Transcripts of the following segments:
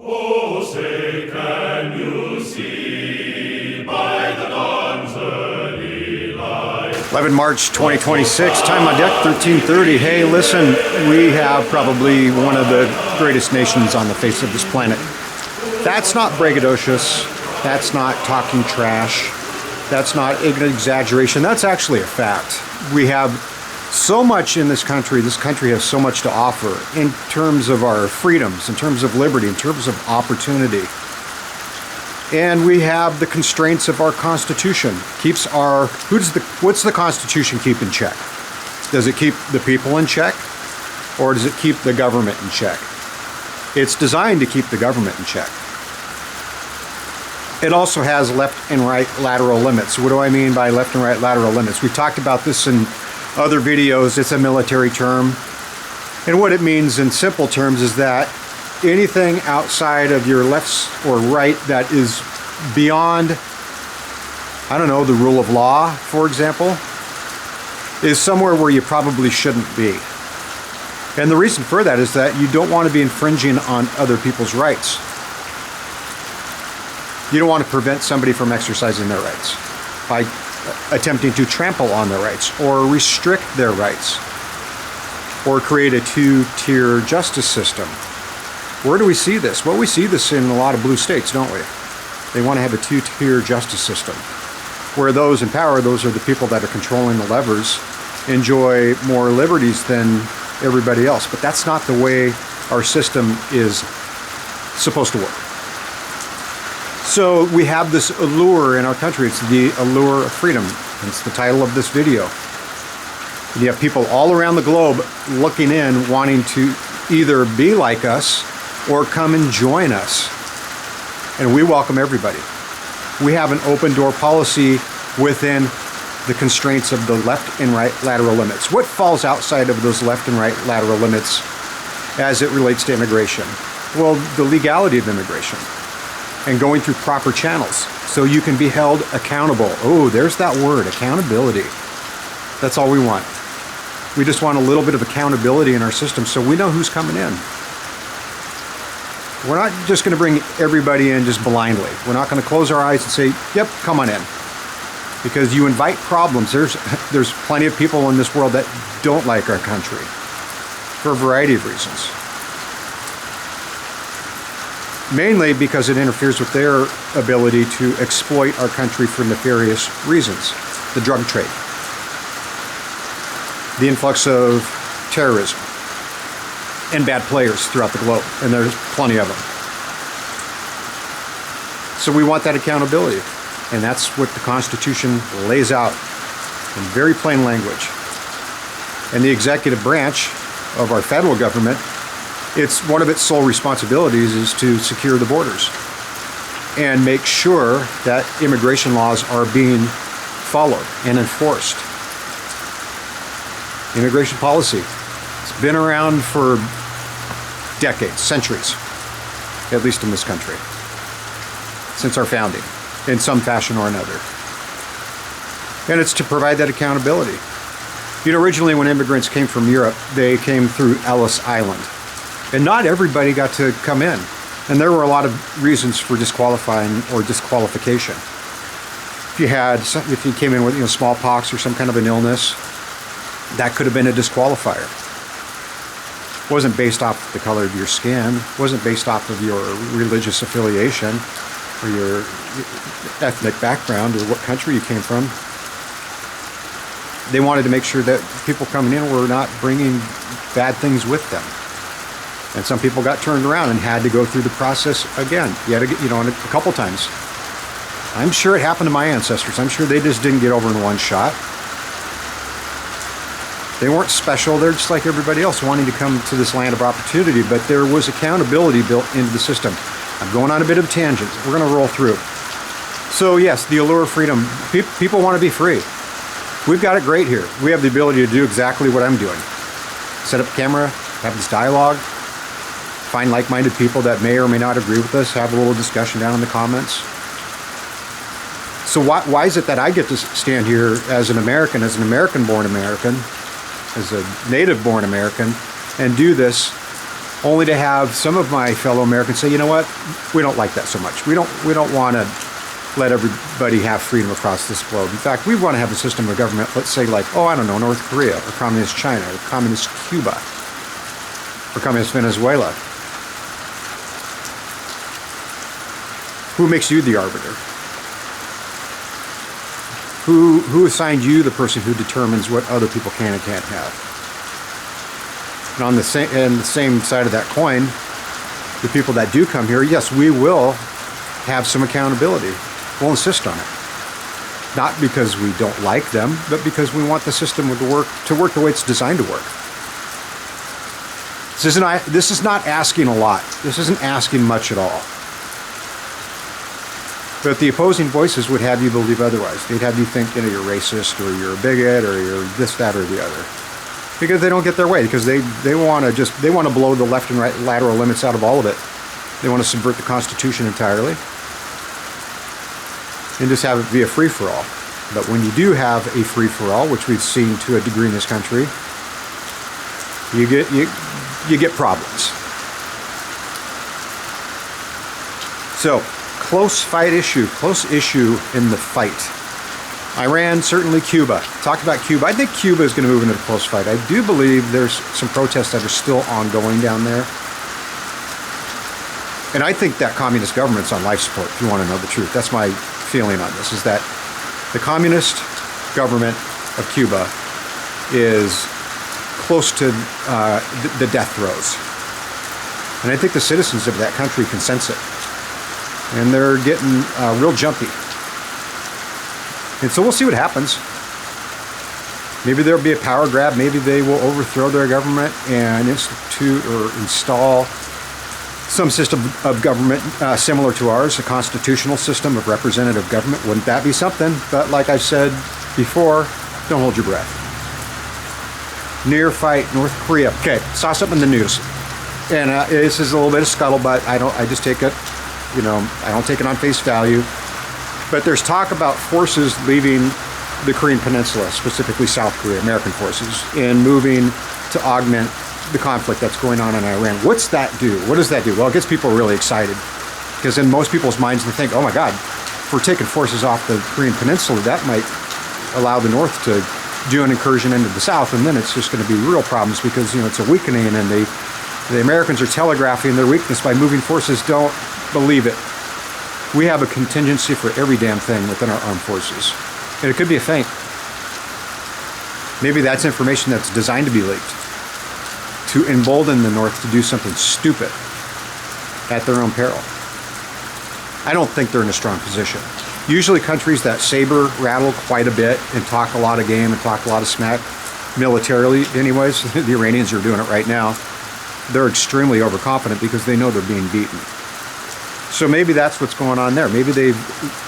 Oh, say, can you see by the dawn's early light? 11 March 2026, time on deck 1330. Hey, listen, we have probably one of the greatest nations on the face of this planet. That's not braggadocious. That's not talking trash. That's not ignorant exaggeration. That's actually a fact. We have so much in this country. This country has so much to offer in terms of our freedoms, in terms of liberty, in terms of opportunity. And we have the constraints of our Constitution. What's the Constitution keep in check? Does it keep the people in check? Or does it keep the government in check? It's designed to keep the government in check. It also has left and right lateral limits. What do I mean by left and right lateral limits? We've talked about this in other videos. It's a military term. And what it means in simple terms is that anything outside of your left or right that is beyond, I don't know, the rule of law, for example, is somewhere where you probably shouldn't be. And the reason for that is that you don't want to be infringing on other people's rights. You don't want to prevent somebody from exercising their rights by attempting to trample on their rights or restrict their rights or create a two-tier justice system. Where do we see this? Well, we see this in a lot of blue states, don't we? They want to have a two-tier justice system where those in power, those are the people that are controlling the levers, enjoy more liberties than everybody else. But that's not the way our system is supposed to work. So we have this allure in our country. It's the Allure of Freedom. It's the title of this video. You have people all around the globe looking in, wanting to either be like us or come and join us. And we welcome everybody. We have an open door policy within the constraints of the left and right lateral limits. What falls outside of those left and right lateral limits as it relates to immigration? Well, the legality of immigration and going through proper channels so you can be held accountable. Oh, there's that word, accountability. That's all we want. We just want a little bit of accountability in our system so we know who's coming in. We're not just going to bring everybody in just blindly. We're not going to close our eyes and say, yep, come on in. Because you invite problems. There's plenty of people in this world that don't like our country for a variety of reasons. Mainly because it interferes with their ability to exploit our country for nefarious reasons. The drug trade, the influx of terrorism, and bad players throughout the globe, and there's plenty of them. So we want that accountability, and that's what the Constitution lays out in very plain language. And the executive branch of our federal government, it's one of its sole responsibilities is to secure the borders and make sure that immigration laws are being followed and enforced. Immigration policy, it's been around for decades, centuries, at least in this country, since our founding, in some fashion or another. And it's to provide that accountability. You know, originally when immigrants came from Europe, they came through Ellis Island. And not everybody got to come in. And there were a lot of reasons for disqualifying or disqualification. If you came in with smallpox or some kind of an illness, that could have been a disqualifier. It wasn't based off the color of your skin. It wasn't based off of your religious affiliation or your ethnic background or what country you came from. They wanted to make sure that people coming in were not bringing bad things with them. And some people got turned around and had to go through the process again, a couple times. I'm sure it happened to my ancestors. I'm sure they just didn't get over in one shot. They weren't special. They're just like everybody else wanting to come to this land of opportunity, but there was accountability built into the system. I'm going on a bit of a tangent. We're going to roll through. So yes, the Allure of Freedom. People want to be free. We've got it great here. We have the ability to do exactly what I'm doing. Set up a camera, have this dialogue, find like-minded people that may or may not agree with us, have a little discussion down in the comments. So why is it that I get to stand here as an American-born American, as a native-born American, and do this only to have some of my fellow Americans say, you know what, we don't like that so much. We don't want to let everybody have freedom across this globe. In fact, we want to have a system of government, let's say like, oh, I don't know, North Korea, or Communist China, or Communist Cuba, or Communist Venezuela. Who makes you the arbiter? Who assigned you the person who determines what other people can and can't have? And on the same side of that coin, the people that do come here, yes, we will have some accountability. We'll insist on it. Not because we don't like them, but because we want the system to work the way it's designed to work. This is not asking a lot. This isn't asking much at all. But the opposing voices would have you believe otherwise. They'd have you think, you know, you're racist, or you're a bigot, or you're this, that, or the other. Because they don't get their way, because they want to blow the left and right lateral limits out of all of it. They want to subvert the Constitution entirely and just have it be a free-for-all. But when you do have a free-for-all, which we've seen to a degree in this country, you get problems. So, close issue in the fight. Iran, certainly Cuba. Talked about Cuba. I think Cuba is going to move into a close fight. I do believe there's some protests that are still ongoing down there. And I think that communist government's on life support, if you want to know the truth. That's my feeling on this, is that the communist government of Cuba is close to the death throes. And I think the citizens of that country can sense it. And they're getting real jumpy. And so we'll see what happens. Maybe there'll be a power grab. Maybe they will overthrow their government and institute or install some system of government similar to ours, a constitutional system of representative government. Wouldn't that be something? But like I said before, don't hold your breath. Near fight, North Korea. Okay, saw something in the news. And this is a little bit of scuttlebutt. I just take it, I don't take it on face value. But there's talk about forces leaving the Korean Peninsula, specifically South Korea, American forces, and moving to augment the conflict that's going on in Iran. What's that do? What does that do? Well, it gets people really excited. Because in most people's minds, they think, oh my God, if we're taking forces off the Korean Peninsula, that might allow the North to do an incursion into the South, and then it's just going to be real problems because, it's a weakening, and the Americans are telegraphing their weakness by moving forces. Don't believe it. We have a contingency for every damn thing within our armed forces. And it could be a feint. Maybe that's information that's designed to be leaked to embolden the North to do something stupid at their own peril. I don't think they're in a strong position. Usually countries that saber rattle quite a bit and talk a lot of game and talk a lot of smack, militarily anyways, the Iranians are doing it right now, they're extremely overconfident because they know they're being beaten. So maybe that's what's going on there. Maybe they've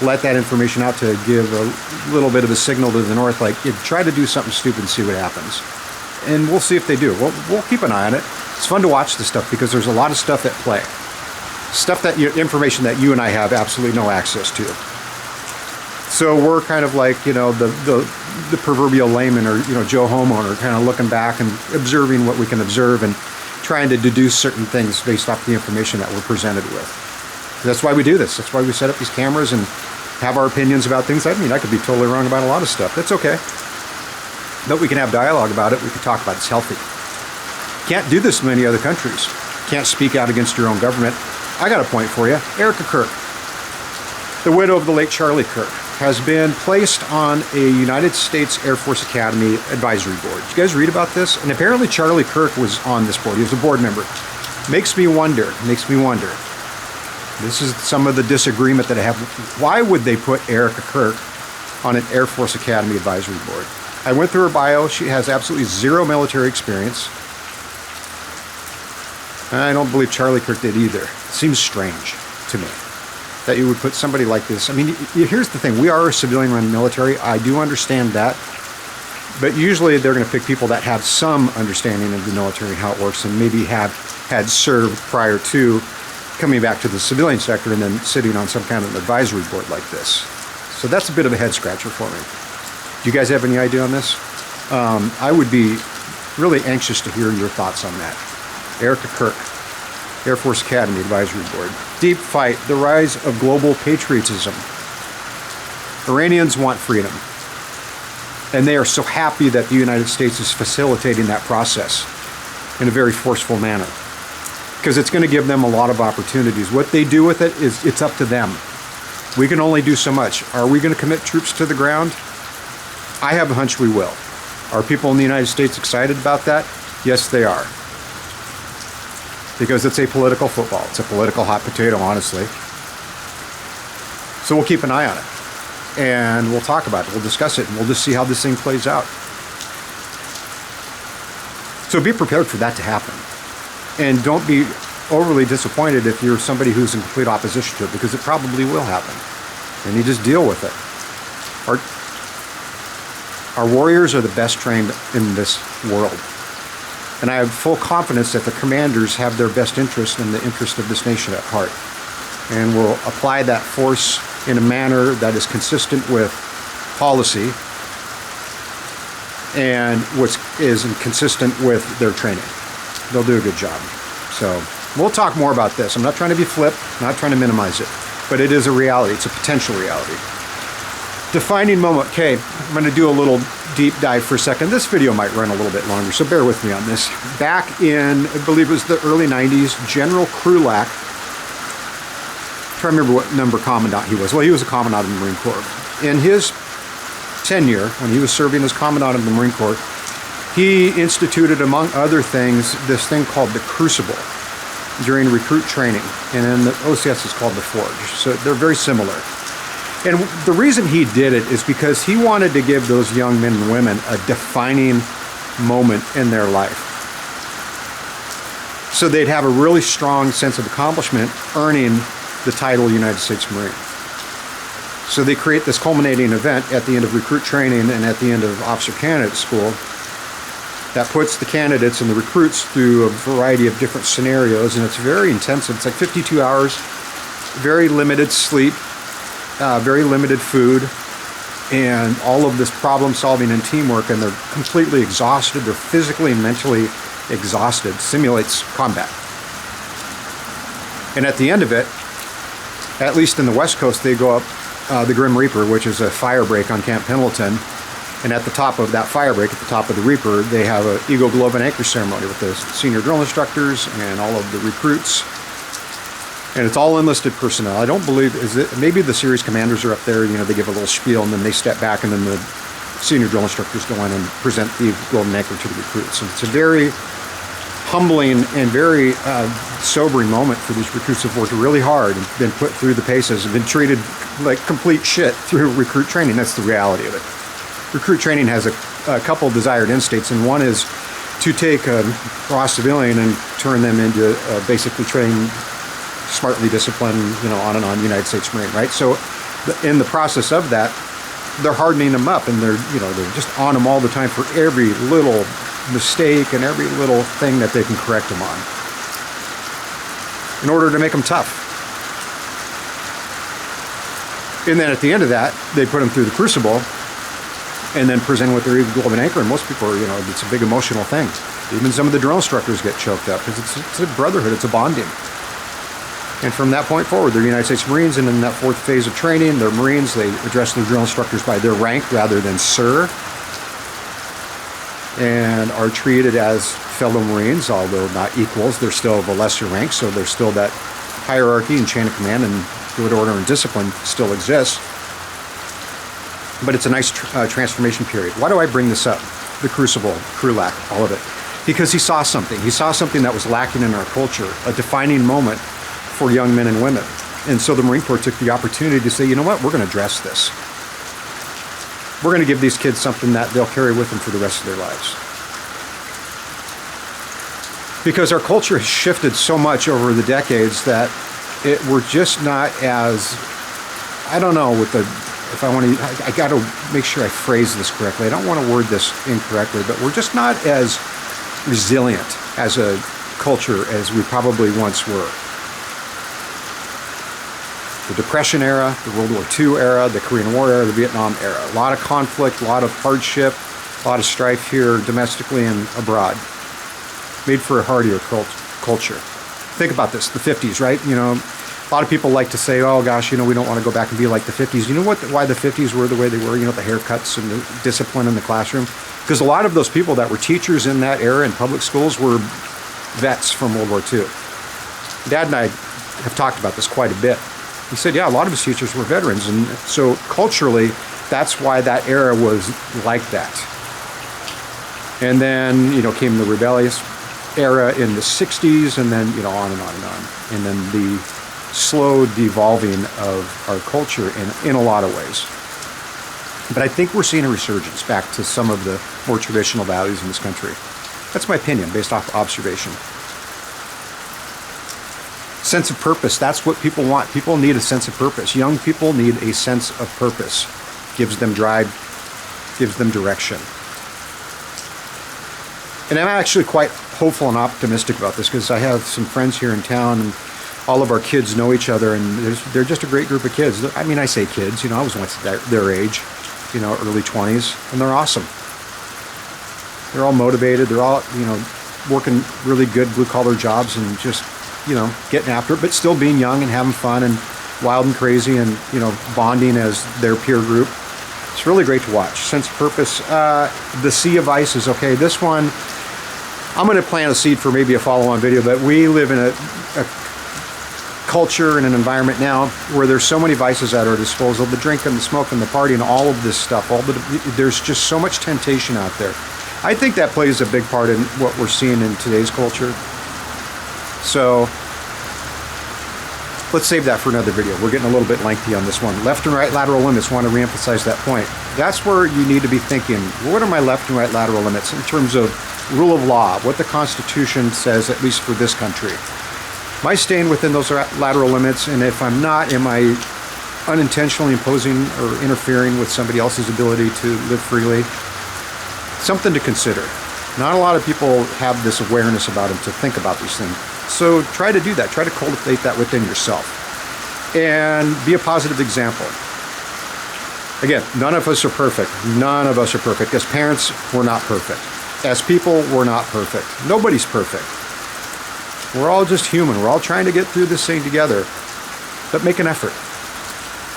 let that information out to give a little bit of a signal to the North, like, try to do something stupid and see what happens. And we'll see if they do. We'll keep an eye on it. It's fun to watch this stuff because there's a lot of stuff at play. Stuff information that you and I have absolutely no access to. So we're kind of like, the proverbial layman or, Joe homeowner, kind of looking back and observing what we can observe and trying to deduce certain things based off the information that we're presented with. That's why we do this. That's why we set up these cameras and have our opinions about things. I mean, I could be totally wrong about a lot of stuff. That's okay. But we can have dialogue about it. We can talk about it. It's healthy. Can't do this in many other countries. Can't speak out against your own government. I got a point for you. Erica Kirk, the widow of the late Charlie Kirk, has been placed on a United States Air Force Academy advisory board. Did you guys read about this? And apparently Charlie Kirk was on this board. He was a board member. Makes me wonder. This is some of the disagreement that I have. Why would they put Erica Kirk on an Air Force Academy advisory board? I went through her bio. She has absolutely zero military experience. And I don't believe Charlie Kirk did either. Seems strange to me that you would put somebody like this. I mean, here's the thing. We are a civilian-run military. I do understand that. But usually they're going to pick people that have some understanding of the military and how it works and maybe have had served prior to coming back to the civilian sector and then sitting on some kind of advisory board like this. So that's a bit of a head scratcher for me. Do you guys have any idea on this? I would be really anxious to hear your thoughts on that. Erica Kirk, Air Force Academy Advisory Board. Deep fight, the rise of global patriotism. Iranians want freedom. And they are so happy that the United States is facilitating that process in a very forceful manner, because it's going to give them a lot of opportunities. What they do with it is it's up to them. We can only do so much. Are we going to commit troops to the ground? I have a hunch we will. Are people in the United States excited about that? Yes, they are. Because it's a political football. It's a political hot potato, honestly. So we'll keep an eye on it. And we'll talk about it. We'll discuss it. And we'll just see how this thing plays out. So be prepared for that to happen. And don't be overly disappointed if you're somebody who's in complete opposition to it, because it probably will happen. And you just deal with it. Our warriors are the best trained in this world. And I have full confidence that the commanders have their best interest and the interest of this nation at heart. And will apply that force in a manner that is consistent with policy and which is consistent with their training. They'll do a good job. So we'll talk more about this. I'm not trying to be flip, not trying to minimize it, but it is a reality. It's a potential reality. Defining moment. Okay, I'm going to do a little deep dive for a second. This video might run a little bit longer, so bear with me on this. Back in, I believe it was the early 90s, General Krulak, I'm trying to remember what number commandant he was. Well, he was a commandant of the Marine Corps. In his tenure, when he was serving as commandant of the Marine Corps, he instituted, among other things, this thing called the Crucible during recruit training. And then the OCS is called the Forge. So they're very similar. And the reason he did it is because he wanted to give those young men and women a defining moment in their life. So they'd have a really strong sense of accomplishment earning the title United States Marine. So they create this culminating event at the end of recruit training and at the end of officer candidate school that puts the candidates and the recruits through a variety of different scenarios, and it's very intensive. It's like 52 hours, very limited sleep, very limited food, and all of this problem solving and teamwork, and they're completely exhausted. They're physically and mentally exhausted. Simulates combat. And at the end of it, at least in the West Coast, they go up the Grim Reaper, which is a fire break on Camp Pendleton. And at the top of that fire break, at the top of the Reaper, they have an Eagle Globe and Anchor ceremony with the senior drill instructors and all of the recruits. And it's all enlisted personnel. I don't believe, maybe the series commanders are up there, you know, they give a little spiel and then they step back and then the senior drill instructors go in and present the Eagle Globe and Anchor to the recruits. And it's a very humbling and very sobering moment for these recruits who've worked really hard and been put through the paces and been treated like complete shit through recruit training. That's the reality of it. Recruit training has a couple desired end states, and one is to take a raw civilian and turn them into basically trained, smartly disciplined, you know, on and on United States Marine, right? So in the process of that, they're hardening them up, and they're just on them all the time for every little mistake and every little thing that they can correct them on in order to make them tough. And then at the end of that, they put them through the Crucible and then present with their Eagle Globe and Anchor. And most people, it's a big emotional thing. Even some of the drill instructors get choked up because it's a brotherhood, it's a bonding. And from that point forward, they're United States Marines, and in that fourth phase of training, they're Marines. They address their drill instructors by their rank rather than sir, and are treated as fellow Marines, although not equals. They're still of a lesser rank, so there's still that hierarchy and chain of command, and good order and discipline still exists. But it's a nice transformation period. Why do I bring this up? The Crucible, Krulak, all of it. Because he saw something. He saw something that was lacking in our culture, a defining moment for young men and women. And so the Marine Corps took the opportunity to say, you know what, we're going to address this. We're going to give these kids something that they'll carry with them for the rest of their lives. Because our culture has shifted so much over the decades that we're just not as, I don't know, I got to make sure I phrase this correctly. I don't want to word this incorrectly, but we're just not as resilient as a culture as we probably once were. The Depression era, the World War II era, the Korean War era, the Vietnam era. A lot of conflict, a lot of hardship, a lot of strife here domestically and abroad. Made for a hardier culture. think about this, the 50s, right? You know, a lot of people like to say, oh gosh, you know, we don't want to go back and be like the 50s. You know what? Why the 50s were the way they were? You know, the haircuts and the discipline in the classroom. Because a lot of those people that were teachers in that era in public schools were vets from World War II. Dad and I have talked about this quite a bit. He said, yeah, a lot of his teachers were veterans. And so culturally, that's why that era was like that. And then, you know, came the rebellious era in the 60s, and then, you know, on and on and on. And then the slow devolving of our culture in a lot of ways. But I think we're seeing a resurgence back to some of the more traditional values in this country. That's my opinion, based off observation. Sense of purpose, that's what people want. People need a sense of purpose. Young people need a sense of purpose. Gives them drive, gives them direction. And I'm actually quite hopeful and optimistic about this, because I have some friends here in town, and all of our kids know each other, and they're just a great group of kids. I mean, I say kids, you know, I was once their age, you know, early 20s, and they're awesome. They're all motivated. They're all, you know, working really good blue-collar jobs and just, you know, getting after it, but still being young and having fun and wild and crazy and, you know, bonding as their peer group. It's really great to watch. Sense of purpose. The Sea of Vices. Okay, this one, I'm going to plant a seed for maybe a follow-on video, but we live in a culture and an environment now where there's so many vices at our disposal. The drinking, the smoking, the partying, all of this stuff. There's just so much temptation out there. I think that plays a big part in what we're seeing in today's culture. So let's save that for another video. We're getting a little bit lengthy on this one. Left and right lateral limits, want to reemphasize that point. That's where you need to be thinking, what are my left and right lateral limits in terms of rule of law, what the Constitution says, at least for this country. Am I staying within those lateral limits? And if I'm not, am I unintentionally imposing or interfering with somebody else's ability to live freely? Something to consider. Not a lot of people have this awareness about them to think about these things. So try to do that. Try to cultivate that within yourself. And be a positive example. Again, none of us are perfect. None of us are perfect. As parents, we're not perfect. As people, we're not perfect. Nobody's perfect. We're all just human. We're all trying to get through this thing together. But make an effort.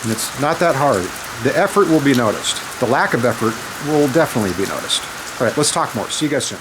And it's not that hard. The effort will be noticed. The lack of effort will definitely be noticed. All right, let's talk more. See you guys soon.